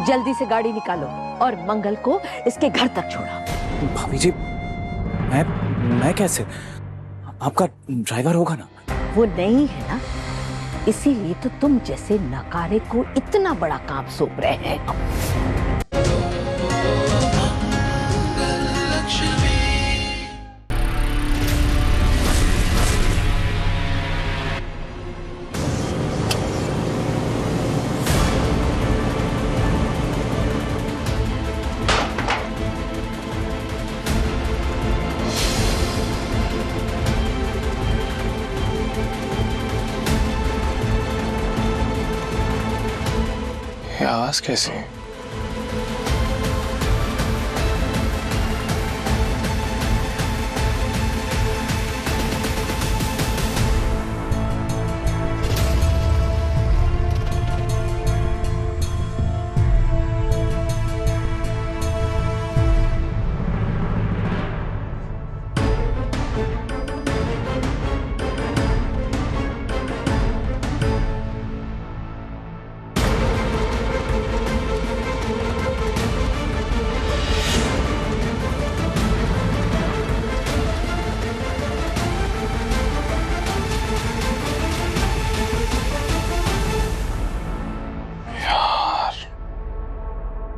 जल्दी से गाड़ी निकालो और मंगल को इसके घर तक छोड़ो। भाभी जी, मैं कैसे? आपका ड्राइवर होगा ना? वो नहीं है ना, इसीलिए तो तुम जैसे नकारे को इतना बड़ा काम सौंप रहे हैं। आवाज कैसी?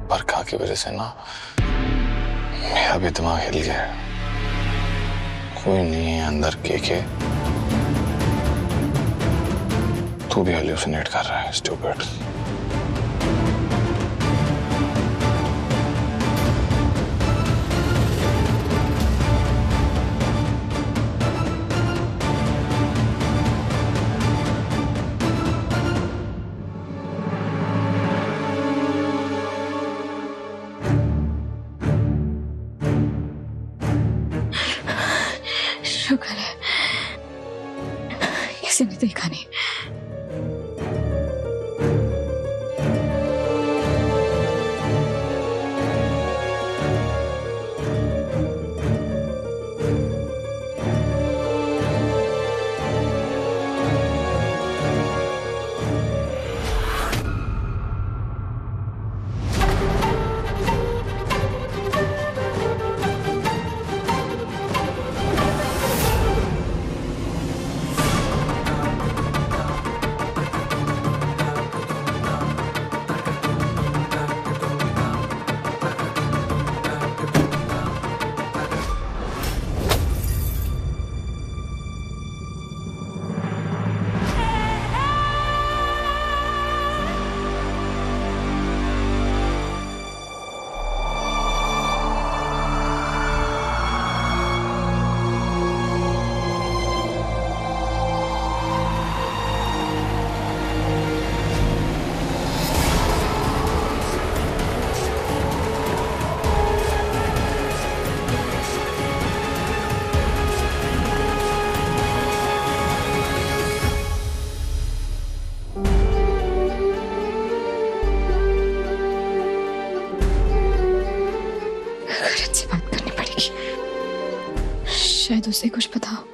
बरखा की वजह से ना मेरा भी दिमाग हिल गया। कोई नहीं है अंदर के तू भी हेलुसिनेट कर रहा है, स्टूपिड। शुक्र है किसी ने देखा नहीं। से बात करनी पड़ेगी, शायद उसे कुछ पता हो।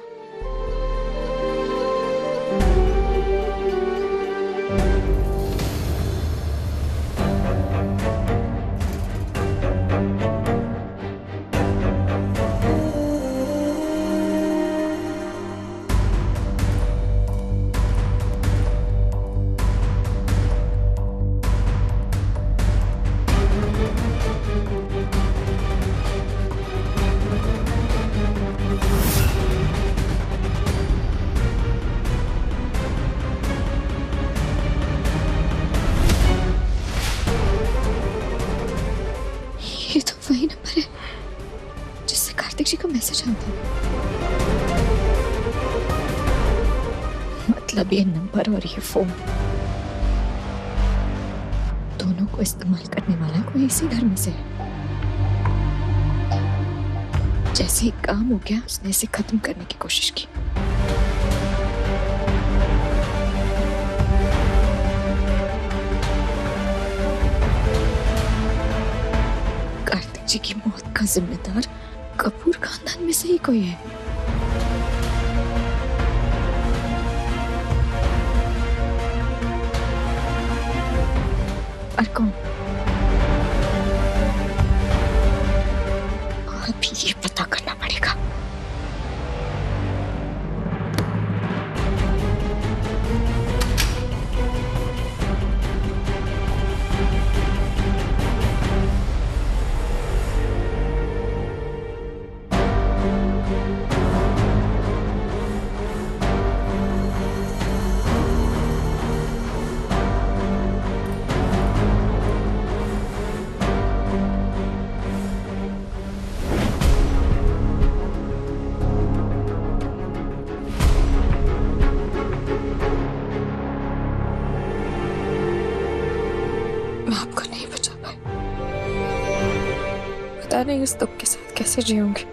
ये तो वही नंबर है जिससे कार्तिक जी का मैसेज आता है। मतलब ये नंबर और ये फोन दोनों को इस्तेमाल करने वाला कोई इसी घर में से है। जैसे ही काम हो गया उसने इसे खत्म करने की कोशिश की। कार्तिक जी की मौत का जिम्मेदार कपूर खानदान में से ही कोई है। और कौन? पता करना पड़ेगा। मैं आपको नहीं बचा पाई। पता नहीं इस दुख के साथ कैसे जीऊंगी,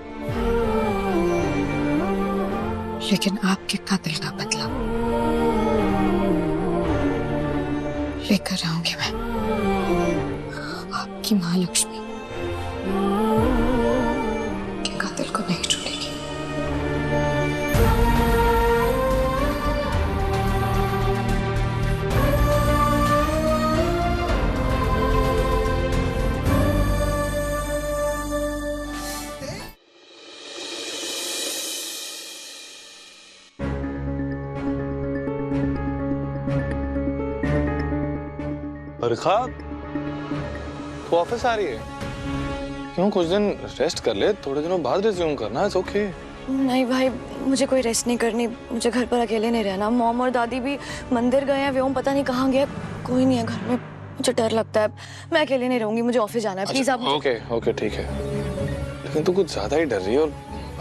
लेकिन आपके कातिल का बदला लेकर रहूंगी मैं। आपकी माँ लक्ष्मी के कातिल को नहीं छोड़ेगी। बरखा, तू ऑफिस आ रही है? क्यों, कुछ दिन रेस्ट कर ले, थोड़े दिनों बाद रिज्यूम करना। It's okay. नहीं भाई, मुझे कोई रेस्ट नहीं करनी। मुझे घर पर अकेले नहीं रहना। मॉम और दादी भी मंदिर गए हैं, व्योम पता नहीं कहाँ गया। कोई नहीं है घर में, मुझे डर लगता है। मैं अकेले नहीं रहूंगी, मुझे ऑफिस जाना है। प्लीज आप। ओके ओके ठीक है, लेकिन तू कुछ ज्यादा ही डर रही है, और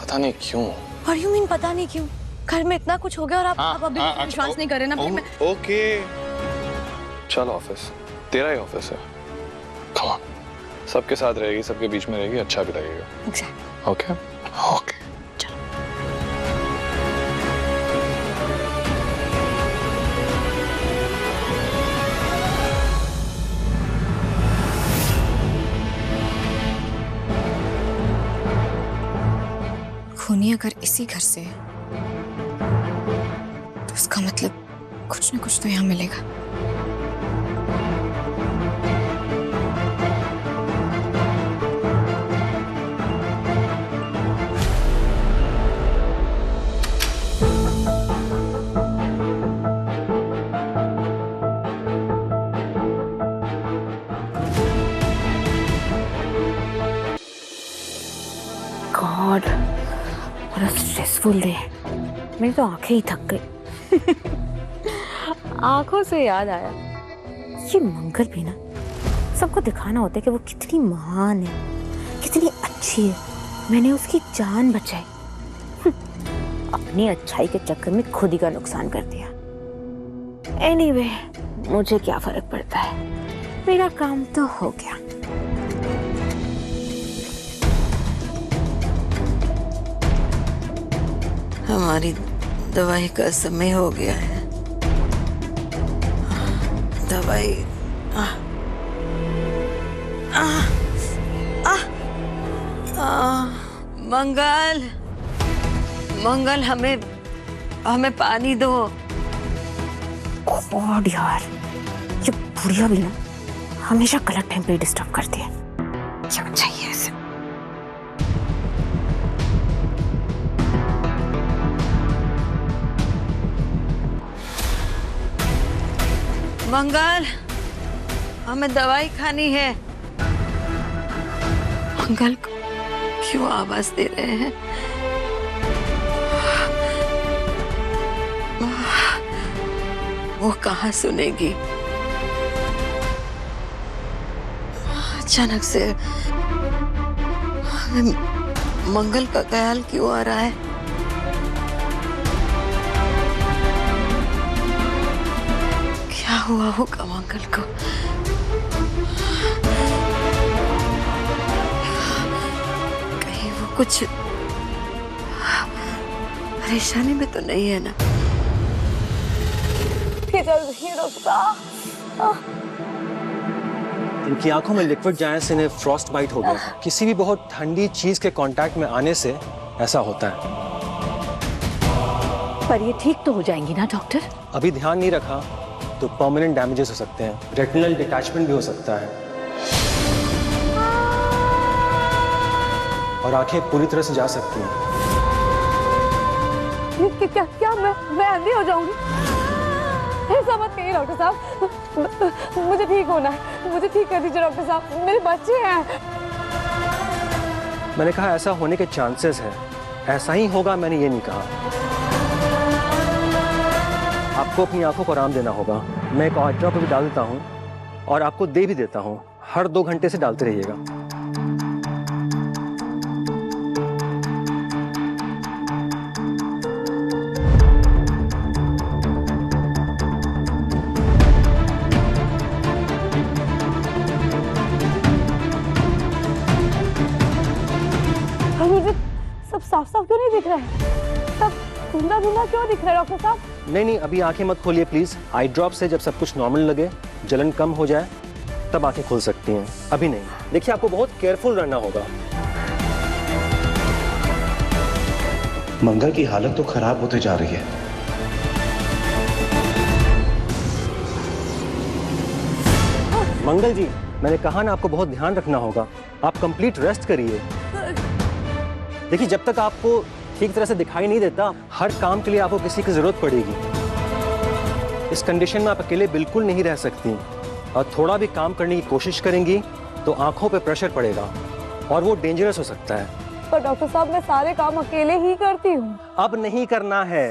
पता नहीं क्यों। What do you mean, पता नहीं क्यों? घर में इतना कुछ हो गया और आप अभी विश्वास नहीं कर रहे ना। ओके चल, ऑफिस तेरा ही ऑफिस है। कम ऑन, सबके साथ रहेगी, सबके बीच में रहेगी, अच्छा भी लगेगा। Exactly. ओके ओके चलो। खूनी अगर इसी घर से है तो उसका मतलब कुछ न कुछ तो यहाँ मिलेगा। गॉड, बड़ा स्ट्रेसफुल डे। मेरी तो आंखें ही थक गई। आंखों से याद आया, ये मंगल भी ना सबको दिखाना होता है कि वो कितनी महान है, कितनी अच्छी है। मैंने उसकी जान बचाई, अपनी अच्छाई के चक्कर में खुद ही का नुकसान कर दिया। एनीवे, मुझे क्या फर्क पड़ता है, मेरा काम तो हो गया। हमारी दवाई का समय हो गया है। दवाई मंगल, मंगल हमें पानी दो। गॉड यार, ये बुढ़िया भी ना हमेशा गलत टाइम पे डिस्टर्ब करती है। क्या चाहिए ऐसे? मंगल, हमें दवाई खानी है। मंगल क्यों आवाज दे रहे हैं? वो कहाँ सुनेगी? अचानक से हमें मंगल का ख्याल क्यों आ रहा है? क्या हुआ होगा मंगल को? कहीं वो कुछ परेशानी में तो नहीं है ना? इनकी आंखों में लिक्विड जाने से इन्हें फ्रॉस्ट बाइट हो गया। किसी भी बहुत ठंडी चीज के कांटेक्ट में आने से ऐसा होता है। पर ये ठीक तो हो जाएंगी ना डॉक्टर? अभी ध्यान नहीं रखा तो परमानेंट डैमेजेस हो सकते हैं, रेटिनल डिटैचमेंट भी हो सकता है। और आंखें पूरी तरह से जा सकती हैं। क्या मैं अंधी हो जाऊंगी? ऐसा मत कहिए डॉक्टर साहब, मुझे ठीक होना है, मुझे ठीक कर दीजिए डॉक्टर साहब, मेरे बच्चे हैं। मैंने कहा ऐसा होने के चांसेस हैं, ऐसा ही होगा मैंने ये नहीं कहा। आपको अपनी आंखों को आराम देना होगा। मैं एक और ड्रॉप भी डाल देता हूँ और आपको दे भी देता हूँ, हर 2 घंटे से डालते रहिएगा। मुझे सब साफ साफ क्यों नहीं दिख रहा है? सब धुंधला धुंधला क्यों दिख रहा है डॉक्टर साहब? नहीं, अभी आंखें मत खोलिए प्लीज। आई ड्रॉप से जब सब कुछ नॉर्मल लगे, जलन कम हो जाए, तब आंखें खुल सकती हैं, अभी नहीं। देखिए, आपको बहुत केयरफुल रहना होगा। मंगल की हालत तो खराब होते जा रही है। मंगल जी, मैंने कहा ना, आपको बहुत ध्यान रखना होगा। आप कंप्लीट रेस्ट करिए। देखिए, जब तक आपको ठीक तरह से दिखाई नहीं देता, हर काम के लिए आपको किसी की जरूरत पड़ेगी। इस कंडीशन में आप अकेले बिल्कुल नहीं रह सकती, और थोड़ा भी काम करने की कोशिश करेंगी तो आंखों पे प्रेशर पड़ेगा और वो डेंजरस हो सकता है। पर डॉक्टर साहब, मैं सारे काम अकेले ही करती हूँ। अब नहीं करना है।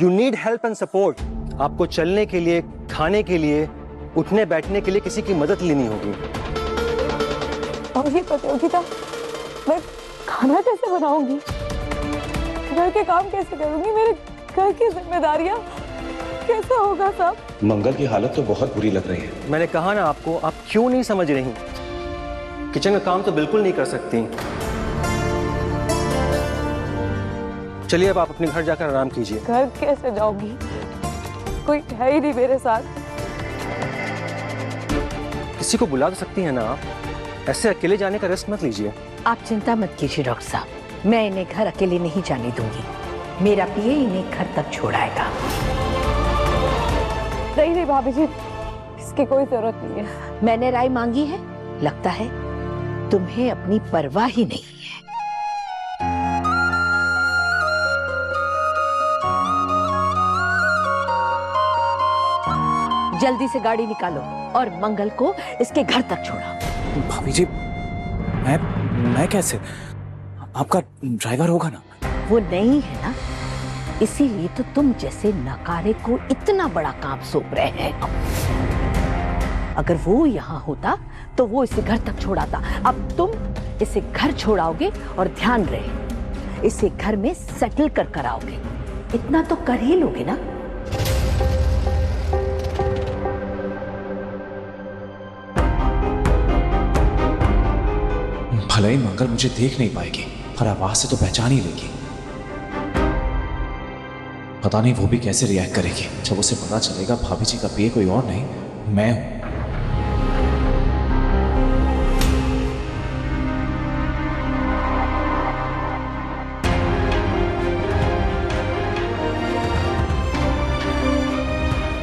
You need help and support. आपको चलने के लिए, खाने के लिए, उठने बैठने के लिए किसी की मदद लेनी होगी। और ये प्रतियोगिता, मैं खाना कैसे बनाऊंगी, घर के काम कैसे करूंगी, मेरे घर की जिम्मेदारियां कैसे होगा सब? मंगल की हालत तो बहुत बुरी लग रही है। मैंने कहा ना आपको, आप क्यों नहीं समझ रही? किचन का काम तो बिल्कुल नहीं कर सकती। चलिए, अब आप अपने घर जाकर आराम कीजिए। घर कैसे जाऊंगी? कोई है ही नहीं मेरे साथ। किसी को बुला तो सकती हैं ना आप? ऐसे अकेले जाने का रिस्क मत लीजिए। आप चिंता मत कीजिए डॉक्टर साहब, मैं इन्हें घर अकेले नहीं जाने दूंगी। मेरा पीए इन्हें घर तक छोड़ाएगा। नहीं भाभी जी, इसकी कोई जरूरत नहीं है। मैंने राय मांगी है, लगता है तुम्हें अपनी परवाह ही नहीं है। जल्दी से गाड़ी निकालो और मंगल को इसके घर तक छोड़ाओ। भाभी जी, मैं कैसे? आपका ड्राइवर होगा ना? वो नहीं है ना, इसीलिए तो तुम जैसे नकारे को इतना बड़ा काम सौंप रहे हैं। अगर वो यहाँ होता तो वो इसे घर तक छोड़ाता। अब तुम इसे घर छोड़ाओगे और ध्यान रहे, इसे घर में सेटल कर कराओगे। इतना तो कर ही लोगे ना? भले ही मंगल मुझे देख नहीं पाएगी, पर आवाज से तो पहचान ही लेगी। पता नहीं वो भी कैसे रिएक्ट करेगी जब उसे पता चलेगा भाभी जी का पीए कोई और नहीं, मैं हूं।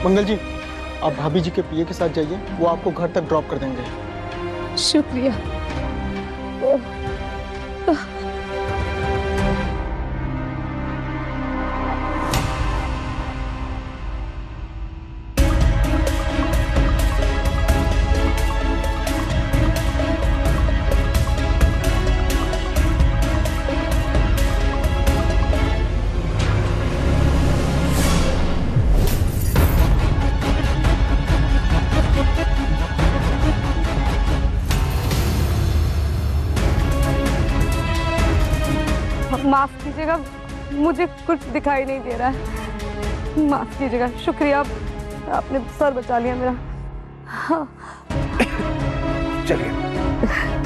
मंगल जी, आप भाभी जी के पीए के साथ जाइए, वो आपको घर तक ड्रॉप कर देंगे। शुक्रिया। माफ कीजिएगा, मुझे कुछ दिखाई नहीं दे रहा है। माफ कीजिएगा। शुक्रिया, आपने सर बचा लिया मेरा। हाँ। चलिए।